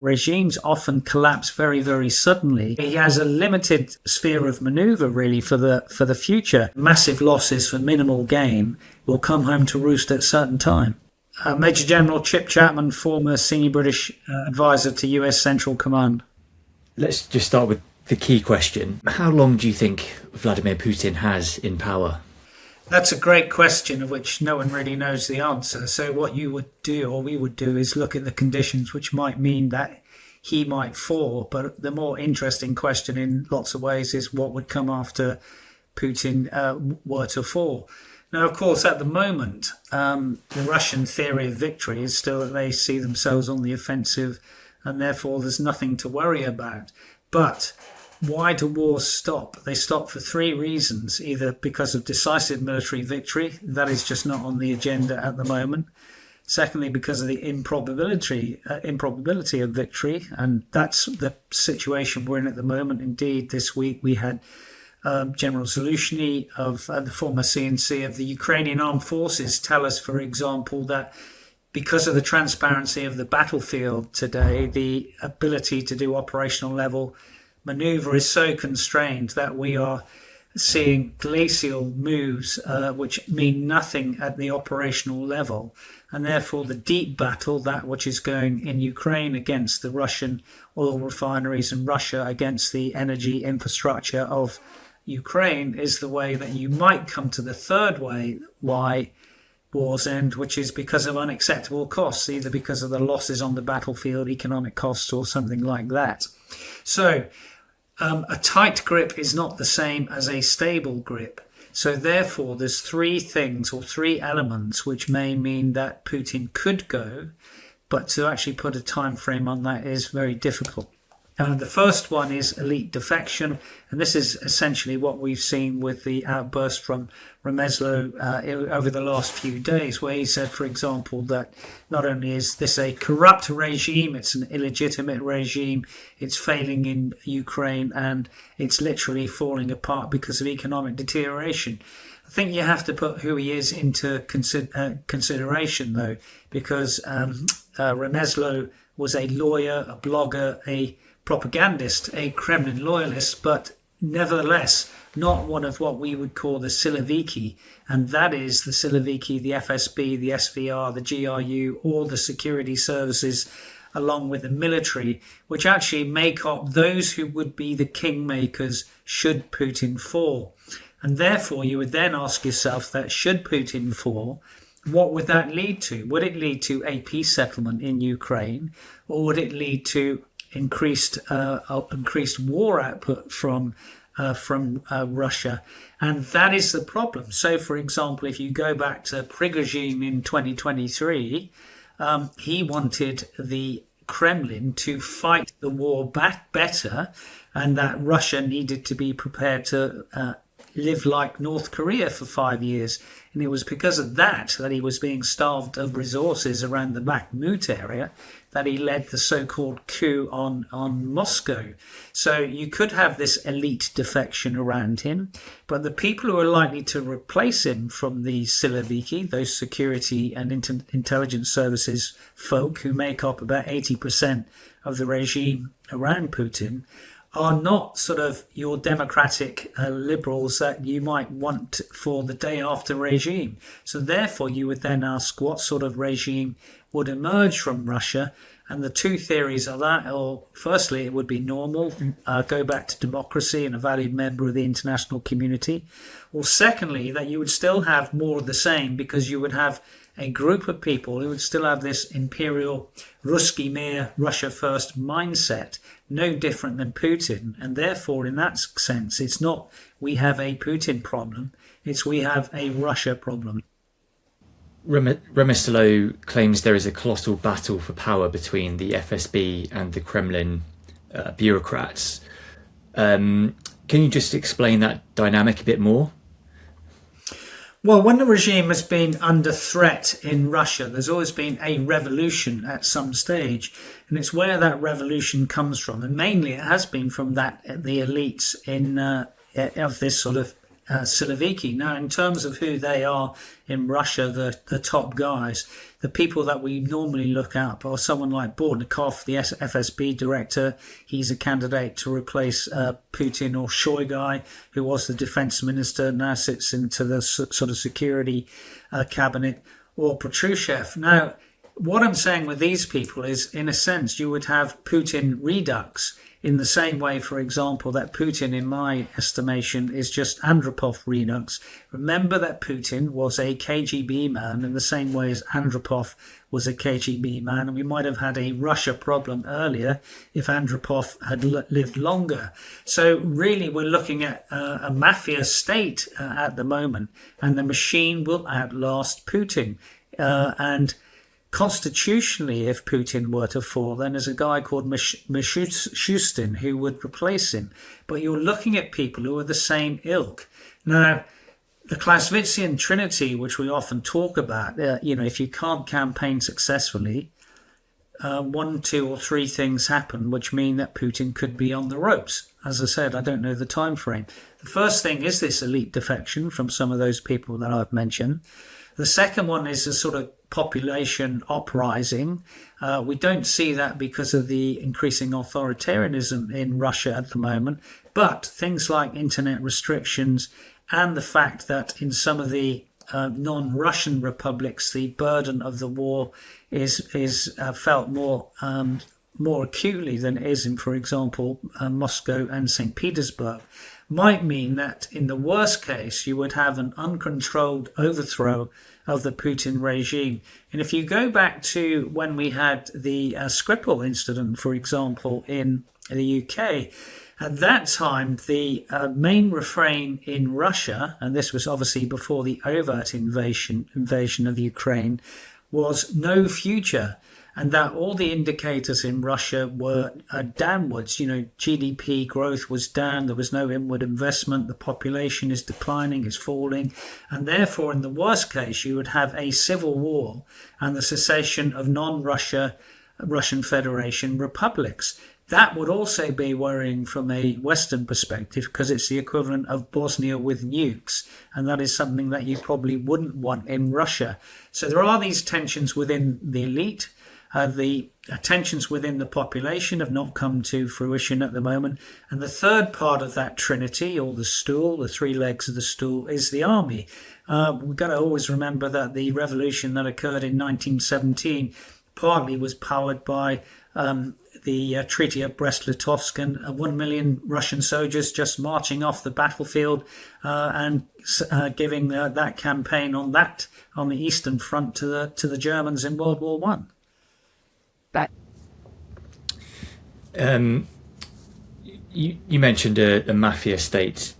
regimes often collapse very, very suddenly. He has a limited sphere of maneuver, really, for the future. Massive losses for minimal gain will come home to roost at a certain time. Major General Chip Chapman, former senior British advisor to US Central Command. Let's just start with the key question. How long do you think Vladimir Putin has in power? That's a great question of which no one really knows the answer. So what you would do, or we would do, is look at the conditions which might mean that he might fall. But the more interesting question in lots of ways is what would come after Putin were to fall. Now, of course, at the moment, the Russian theory of victory is still that they see themselves on the offensive and therefore there's nothing to worry about. But why do wars stop? They stop for three reasons: either because of decisive military victory, that is just not on the agenda at the moment. Secondly, because of the improbability of victory, and that's the situation we're in at the moment. Indeed, this week we had General Zaluzhny of the former CNC of the Ukrainian Armed Forces tell us, for example, that because of the transparency of the battlefield today, the ability to do operational level manoeuvre is so constrained that we are seeing glacial moves which mean nothing at the operational level, and therefore the deep battle, that which is going in Ukraine against the Russian oil refineries and Russia against the energy infrastructure of Ukraine, is the way that you might come to the third way why wars end, which is because of unacceptable costs, either because of the losses on the battlefield, economic costs, or something like that. So a tight grip is not the same as a stable grip. So therefore, there's three things or three elements which may mean that Putin could go, but to actually put a time frame on that is very difficult. The first one is elite defection, and this is essentially what we've seen with the outburst from Remeslo over the last few days, where he said, for example, that not only is this a corrupt regime, it's an illegitimate regime, it's failing in Ukraine, and it's literally falling apart because of economic deterioration. I think you have to put who he is into consideration, though, because Remeslo was a lawyer, a blogger, a propagandist, a Kremlin loyalist, but nevertheless not one of what we would call the Siloviki, and that is the Siloviki, the FSB, the SVR, the GRU, all the security services along with the military, which actually make up those who would be the kingmakers should Putin fall. And therefore you would then ask yourself that should Putin fall, what would that lead to? Would it lead to a peace settlement in Ukraine, or would it lead to increased war output from Russia? And that is the problem. So, for example, if you go back to Prigozhin in 2023, he wanted the Kremlin to fight the war back better, and that Russia needed to be prepared to live like North Korea for 5 years. And it was because of that he was being starved of resources around the Bakhmut area that he led the so-called coup on Moscow. So you could have this elite defection around him, but the people who are likely to replace him from the Siloviki, those security and intelligence services folk who make up about 80% of the regime around Putin, are not sort of your democratic liberals that you might want for the day after regime. So therefore you would then ask what sort of regime would emerge from Russia. And the two theories are that, or firstly, it would be normal, go back to democracy and a valued member of the international community. Or secondly, that you would still have more of the same, because you would have a group of people who would still have this imperial Ruski Mir, Russia first mindset, no different than Putin. And therefore, in that sense, it's not we have a Putin problem, it's we have a Russia problem. Remeslo claims there is a colossal battle for power between the FSB and the Kremlin bureaucrats. Can you just explain that dynamic a bit more? Well, when the regime has been under threat in Russia, there's always been a revolution at some stage, and it's where that revolution comes from. And mainly it has been from the elites of this sort of Siloviki. Now, in terms of who they are in Russia, the top guys, the people that we normally look up are someone like Bortnikov, the FSB director. He's a candidate to replace Putin, or Shoigu, who was the defense minister, now sits into the sort of security cabinet, or Patrushev. Now, what I'm saying with these people is, in a sense, you would have Putin redux, in the same way, for example, that Putin, in my estimation, is just Andropov redux. Remember that Putin was a KGB man in the same way as Andropov was a KGB man, and we might have had a Russia problem earlier if Andropov had lived longer. So really, we're looking at a mafia state at the moment, and the machine will outlast Putin. And constitutionally, if Putin were to fall, then there's a guy called Mishustin who would replace him. But you're looking at people who are the same ilk. Now, the Clausewitzian Trinity, which we often talk about, if you can't campaign successfully, 1, 2 or 3 things happen which mean that Putin could be on the ropes. As I said, I don't know the time frame. The first thing is this elite defection from some of those people that I've mentioned. The second one is a sort of population uprising. We don't see that because of the increasing authoritarianism in Russia at the moment, but things like internet restrictions and the fact that in some of the non-Russian republics, the burden of the war is felt more acutely than it is in, for example, Moscow and St. Petersburg, might mean that in the worst case, you would have an uncontrolled overthrow of the Putin regime. And if you go back to when we had the Skripal incident, for example, in the UK, at that time, the main refrain in Russia, and this was obviously before the overt invasion of Ukraine, was no future. And that all the indicators in Russia were downwards. GDP growth was down. There was no inward investment. The population is declining, is falling. And therefore, in the worst case, you would have a civil war and the cessation of Russian Federation republics. That would also be worrying from a Western perspective, because it's the equivalent of Bosnia with nukes. And that is something that you probably wouldn't want in Russia. So there are these tensions within the elite. The tensions within the population have not come to fruition at the moment. And the third part of that trinity, or the stool, the 3 legs of the stool, is the army. We've got to always remember that the revolution that occurred in 1917 partly was powered by the Treaty of Brest-Litovsk and 1 million Russian soldiers just marching off the battlefield and giving that campaign on the Eastern Front to the Germans in World War I. You mentioned a mafia state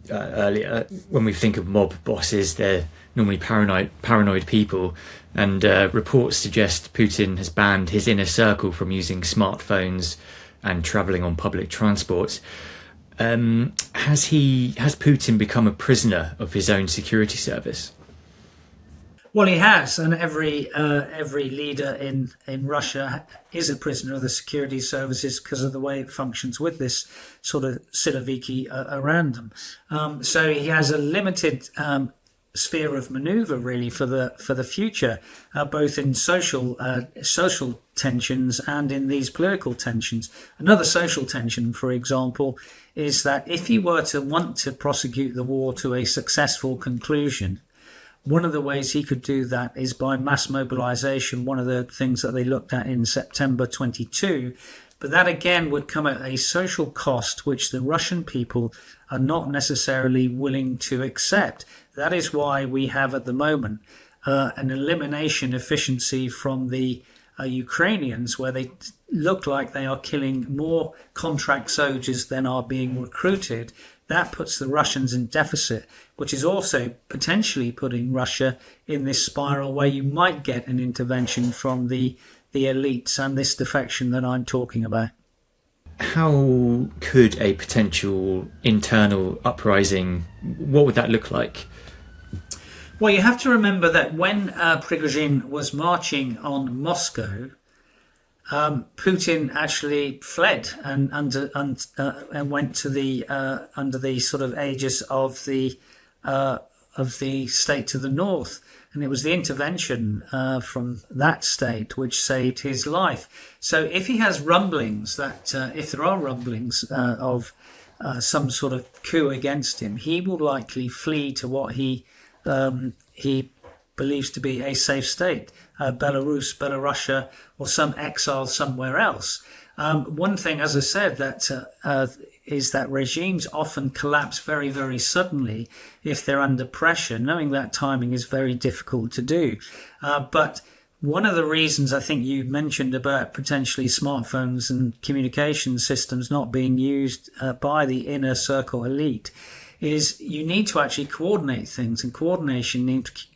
earlier. When we think of mob bosses, they're normally paranoid people, and reports suggest Putin has banned his inner circle from using smartphones and travelling on public transport. Has Putin become a prisoner of his own security service? Well, he has, and every leader in Russia is a prisoner of the security services because of the way it functions with this sort of Siloviki around them. So he has a limited sphere of manoeuvre really for the future, both in social tensions and in these political tensions. Another social tension, for example, is that if he were to want to prosecute the war to a successful conclusion, one of the ways he could do that is by mass mobilization, one of the things that they looked at in September 22. But that again would come at a social cost, which the Russian people are not necessarily willing to accept. That is why we have at the moment an elimination efficiency from the Ukrainians, where they look like they are killing more contract soldiers than are being recruited. That puts the Russians in deficit, which is also potentially putting Russia in this spiral where you might get an intervention from the elites and this defection that I'm talking about. How could a potential internal uprising, what would that look like? Well, you have to remember that when Prigozhin was marching on Moscow, Putin actually fled and went to the under the sort of aegis of the of the state to the north. And it was the intervention from that state which saved his life. So if he has rumblings if there are rumblings of some sort of coup against him, he will likely flee to what he believes to be a safe state, Belarus, Belarusia, or some exile somewhere else. One thing, as I said, that is that regimes often collapse very, very suddenly if they're under pressure. Knowing that timing is very difficult to do. But one of the reasons I think you mentioned about potentially smartphones and communication systems not being used by the inner circle elite is you need to actually coordinate things, and coordination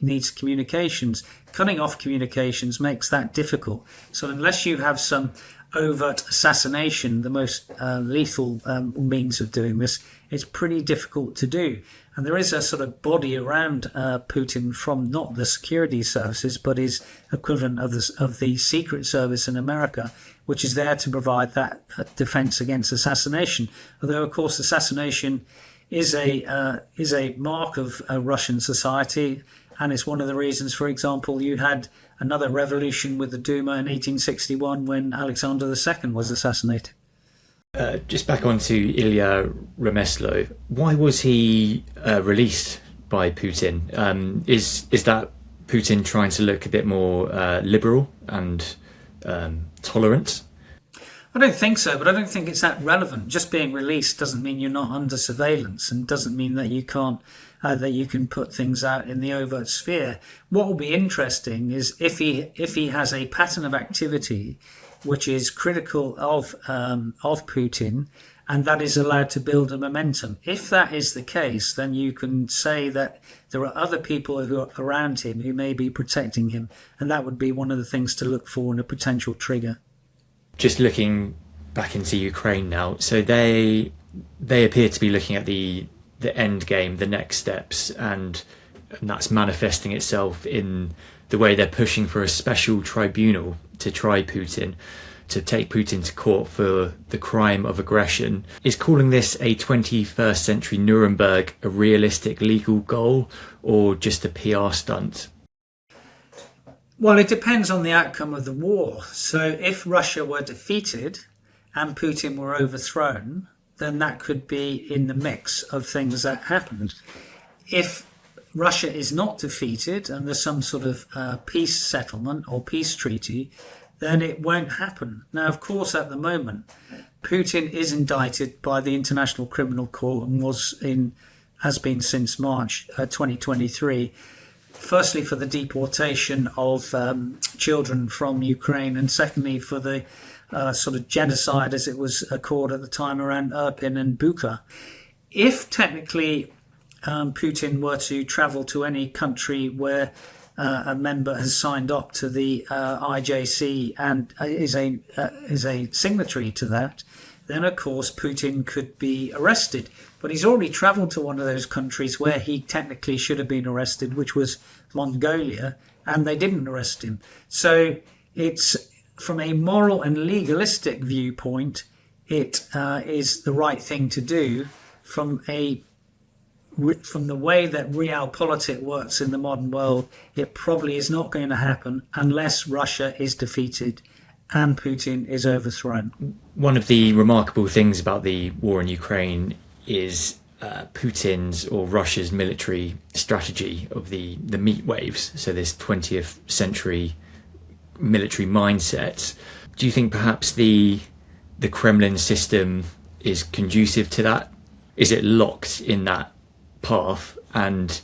needs communications. Cutting off communications makes that difficult. So unless you have some overt assassination, the most lethal means of doing this, it's pretty difficult to do. And there is a sort of body around Putin from not the security services, but his equivalent of the Secret Service in America, which is there to provide that defense against assassination. Although, of course, assassination is a mark of Russian society, and it's one of the reasons, for example, you had another revolution with the Duma in 1861 when Alexander II was assassinated. Just back onto Ilya Remeslo, why was he released by Putin? Is that Putin trying to look a bit more liberal and tolerant? I don't think so, but I don't think it's that relevant. Just being released doesn't mean you're not under surveillance, and doesn't mean that you can't that you can put things out in the overt sphere. What will be interesting is if he has a pattern of activity which is critical of Putin, and that is allowed to build a momentum. If that is the case, then you can say that there are other people who are around him who may be protecting him, and that would be one of the things to look for in a potential trigger. Just looking back into Ukraine now, so they appear to be looking at the end game, the next steps, and that's manifesting itself in the way they're pushing for a special tribunal to try Putin, to take Putin to court for the crime of aggression. Is calling this a 21st century Nuremberg a realistic legal goal, or just a PR stunt? Well, it depends on the outcome of the war. So if Russia were defeated and Putin were overthrown, then that could be in the mix of things that happened. If Russia is not defeated and there's some sort of peace settlement or peace treaty, then it won't happen. Now, of course, at the moment, Putin is indicted by the International Criminal Court and has been since March 2023. Firstly, for the deportation of children from Ukraine, and secondly, for the sort of genocide, as it was called at the time, around Irpin and Bucha. If technically Putin were to travel to any country where a member has signed up to the IJC and is a signatory to that, then of course Putin could be arrested. But he's already travelled to one of those countries where he technically should have been arrested, which was Mongolia, and they didn't arrest him. So it's, from a moral and legalistic viewpoint, it is the right thing to do. From the way that realpolitik works in the modern world, it probably is not going to happen unless Russia is defeated and Putin is overthrown. One of the remarkable things about the war in Ukraine is Putin's or Russia's military strategy of the meat waves, so this 20th century military mindset. Do you think perhaps the Kremlin system is conducive to that? Is it locked in that path, and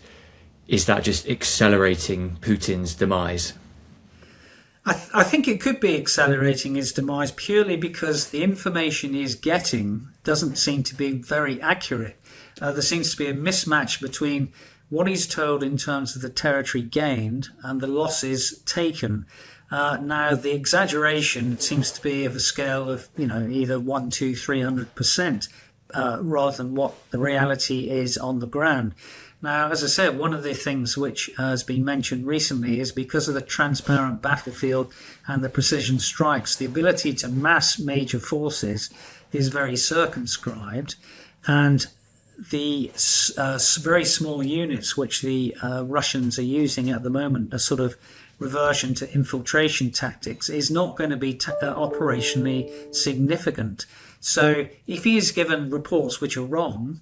is that just accelerating Putin's demise? I think it could be accelerating his demise purely because the information he's getting doesn't seem to be very accurate. There seems to be a mismatch between what he's told in terms of the territory gained and the losses taken. Now, the exaggeration seems to be of a scale of, either 1, 2, 300%, rather than what the reality is on the ground. Now, as I said, one of the things which has been mentioned recently is because of the transparent battlefield and the precision strikes, the ability to mass major forces is very circumscribed, and the very small units which the Russians are using at the moment, a sort of reversion to infiltration tactics, is not going to be operationally significant. So if he is given reports which are wrong,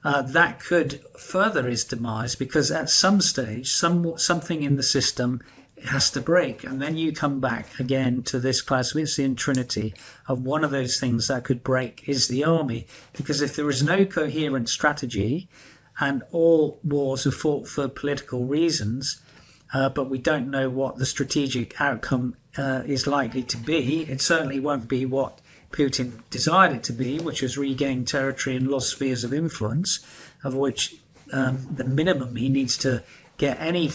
that could further his demise, because at some stage something in the system has to break, and then you come back again to this Clausewitzian trinity of one of those things that could break is the army. Because if there is no coherent strategy, and all wars are fought for political reasons, but we don't know what the strategic outcome is likely to be, it certainly won't be what Putin desired it to be, which was regain territory and lost spheres of influence, of which the minimum he needs to get any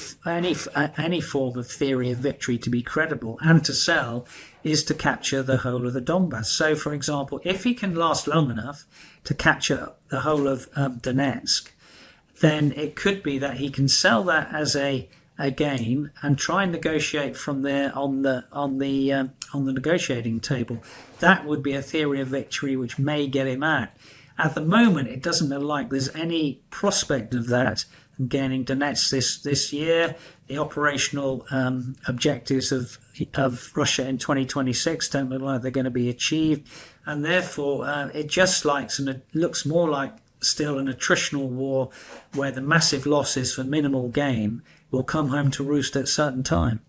form of theory of victory to be credible and to sell is to capture the whole of the Donbass. So, for example, if he can last long enough to capture the whole of Donetsk, then it could be that he can sell that as a gain and try and negotiate from there on the negotiating table. That would be a theory of victory which may get him out. At the moment, it doesn't look like there's any prospect of that. Gaining Donetsk this year, the operational objectives of Russia in 2026 don't look like they're going to be achieved, and therefore it just looks more like still an attritional war where the massive losses for minimal gain will come home to roost at a certain time.